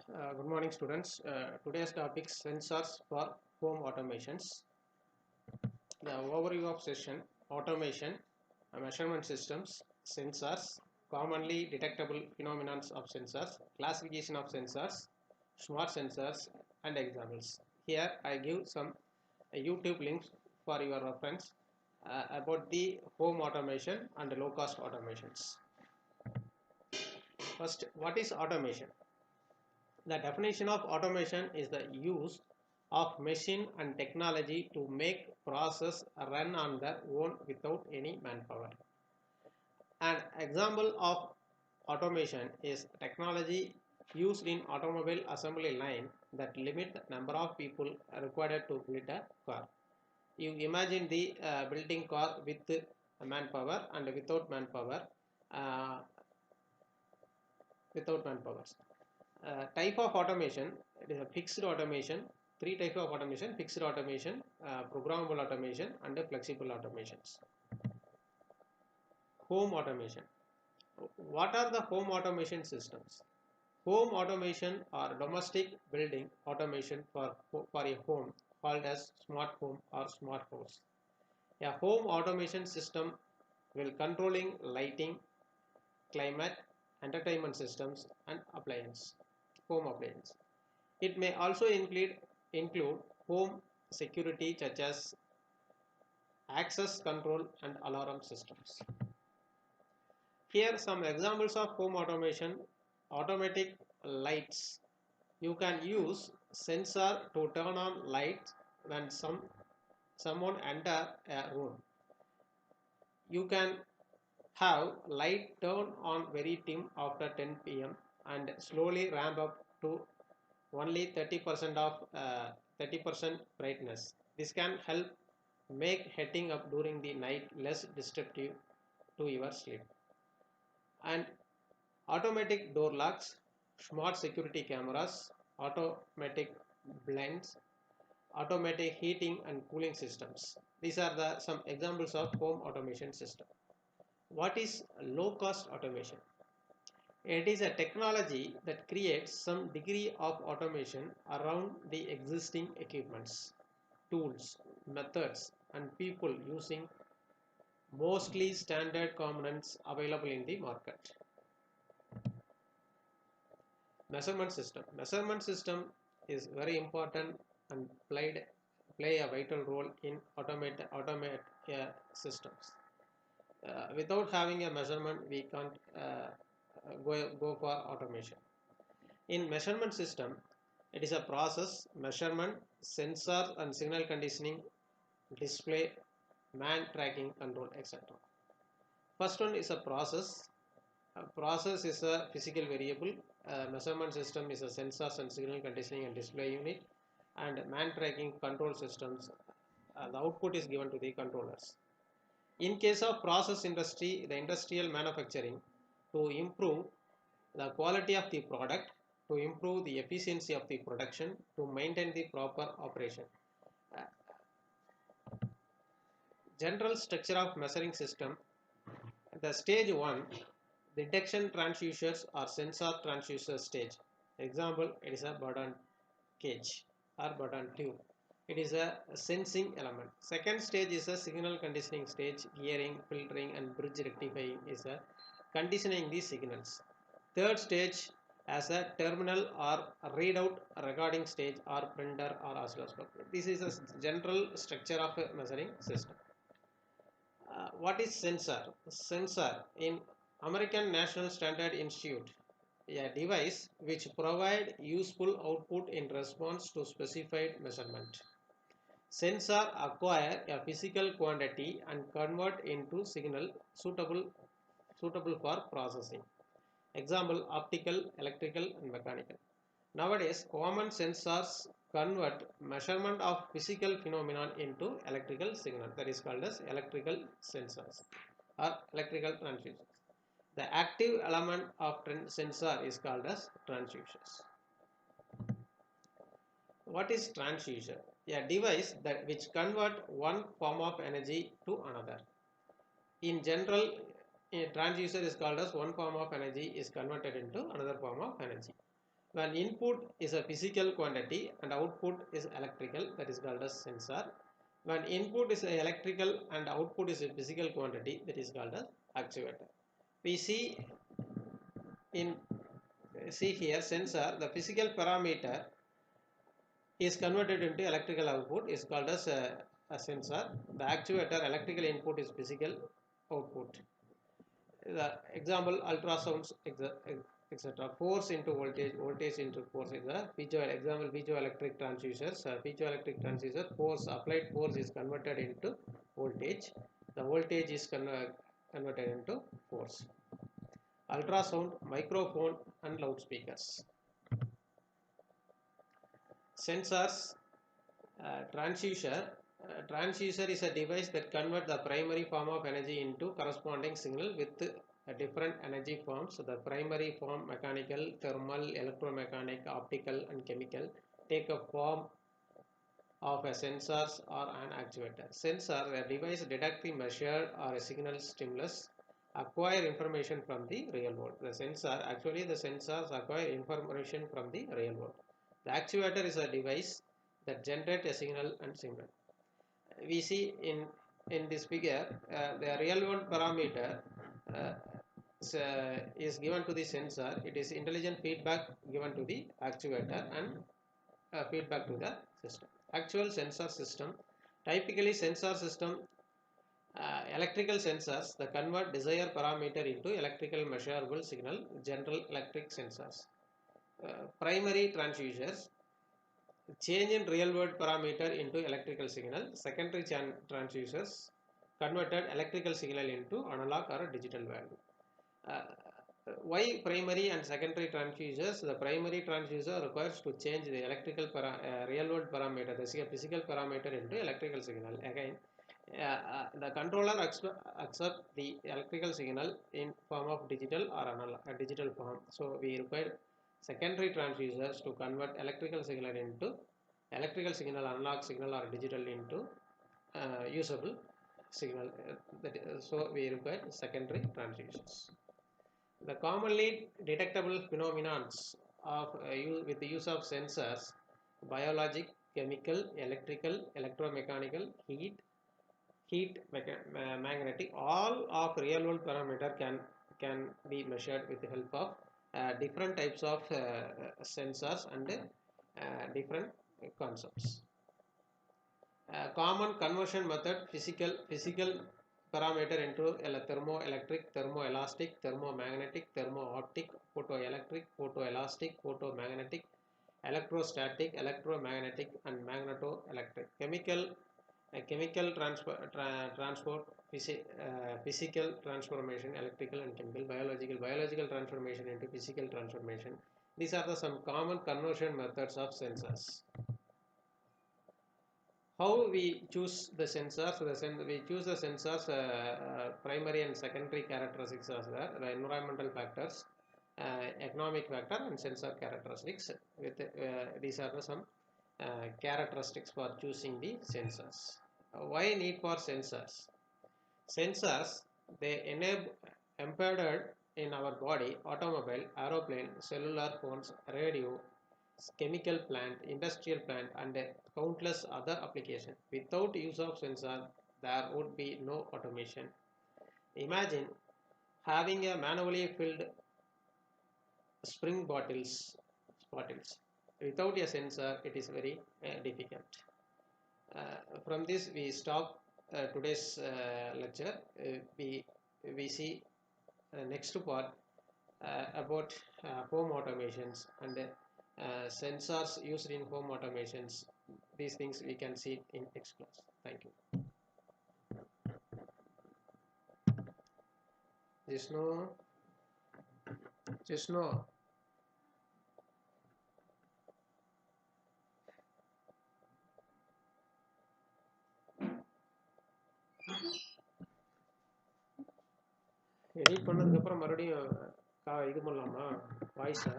Good morning, students. Today's topic sensors for home automations. The overview of session: automation, measurement systems, sensors, commonly detectable phenomena of sensors, classification of sensors, smart sensors, and examples. Here I give some YouTube links for your reference about the home automation and low cost automations. First, what is automation? The definition of automation is the use of machine and technology to make process run on their own without any manpower. An example of automation is technology used in automobile assembly line that limit the number of people required to build a car. You imagine the building car with manpower and without manpower. Uh, without manpower. Type of automation: it is a fixed automation. Three types of automation: fixed automation, programmable automation, and flexible automations. Home automation. What are the home automation systems? Home automation or domestic building automation for a home, called as smart home or smart house. A home automation system will controlling lighting, climate, entertainment systems, and home appliance. It may also include home security such as access control and alarm systems. Here some examples of home automation: automatic lights. You can use sensor to turn on lights when someone enter a room. You can have light turn on very dim after 10 p.m. and slowly ramp up to only 30% of 30% brightness. This can help make heading up during the night less disruptive to your sleep. And automatic door locks, smart security cameras, automatic blinds, automatic heating and cooling systems. These are some examples of home automation system. What is low cost automation? It is a technology that creates some degree of automation around the existing equipments, tools, methods, and people using mostly standard components available in the market. Measurement system. Measurement system is very important and play a vital role in automate systems. Without having a measurement, we can't go for automation. In measurement system, it is a process, measurement, sensor and signal conditioning, display, man tracking, control, etc. First one is a process. Process is a physical variable. Measurement system is a sensors and signal conditioning and display unit, and man tracking control systems. The output is given to the controllers. In case of process industry, the industrial manufacturing, to improve the quality of the product, to improve the efficiency of the production, to maintain the proper operation. General structure of measuring system. The stage 1, detection transducers or sensor transducer stage. Example, it is a button cage or button tube. It is a sensing element. Second stage is a signal conditioning stage. Gearing, filtering and bridge rectifying is a conditioning the signals. Third stage as a terminal or readout recording stage or printer or oscilloscope. This is a general structure of a measuring system. What is sensor? Sensor in American National Standard Institute, a device which provide useful output in response to specified measurement. Sensor acquire a physical quantity and convert into signal suitable for processing. Example, optical, electrical and mechanical. Nowadays, common sensors convert measurement of physical phenomenon into electrical signal. That is called as electrical sensors or electrical transducers. The active element of sensor is called as transducers. What is transducer? A device which convert one form of energy to another. In general, a transducer is called as one form of energy is converted into another form of energy. When input is a physical quantity and output is electrical, that is called as sensor. When input is electrical and output is a physical quantity, that is called as actuator. We see here sensor, the physical parameter is converted into electrical output is called as a sensor. The actuator, electrical input is physical output. The example, ultrasounds, etc. Force into voltage, voltage into force is the piezoelectric transducers. Piezoelectric transducer, applied force is converted into voltage. The voltage is converted into force. Ultrasound, microphone and loudspeakers. Sensors, transducer. Transducer is a device that converts the primary form of energy into corresponding signal with different energy forms. The primary form, mechanical, thermal, electromechanical, optical and chemical, take a form of a sensors or an actuator. Sensor, a device detecting, measure or a signal stimulus, acquire information from the real world. The sensors acquire information from the real world. The actuator is a device that generates a signal and signal. We see in this figure the real world parameter is given to the sensor. It is intelligent feedback given to the actuator and feedback to the system. Actual sensor system, typically sensor system, electrical sensors that convert desired parameter into electrical measurable signal, general electric sensors. Primary transducers, change in real world parameter into electrical signal. Secondary transducers, converted electrical signal into analog or digital value. Why primary and secondary transducers? The primary transducer requires to change the electrical real world parameter, the physical parameter, into electrical signal. Again, the controller accept the electrical signal in form of digital or analog, digital form. So we require secondary transducers to convert electrical signal, analog signal or digital into usable signal. So we require secondary transducers. The commonly detectable phenomena of with the use of sensors: biologic, chemical, electrical, electromechanical, magnetic. All of real world parameter can be measured with the help of different types of sensors and different concepts. Common conversion method: physical parameter into thermoelectric, thermoelastic, thermomagnetic, thermooptic, photoelectric, photoelastic, photomagnetic, electrostatic, electromagnetic and magnetoelectric. Chemical transport, physical transformation, electrical and chemical. Biological transformation into physical transformation. These are some common conversion methods of sensors. How we choose the sensors? We choose the sensors, primary and secondary characteristics are there. The environmental factors, economic factor and sensor characteristics. These are some characteristics for choosing the sensors. Why need for sensors? Sensors, they embedded in our body, automobile, aeroplane, cellular phones, radio, chemical plant, industrial plant and countless other applications. Without use of sensor, there would be no automation. Imagine having a manually filled spring bottles. Without a sensor, it is very difficult. From this, we stop today's lecture. We see next part about home automations and sensors used in home automations. These things we can see in next class. Thank you. Just know. Edit பண்ணதுக்கு அப்புறம் மறுபடியும் இது பண்ணலாமா வாய்ஸை?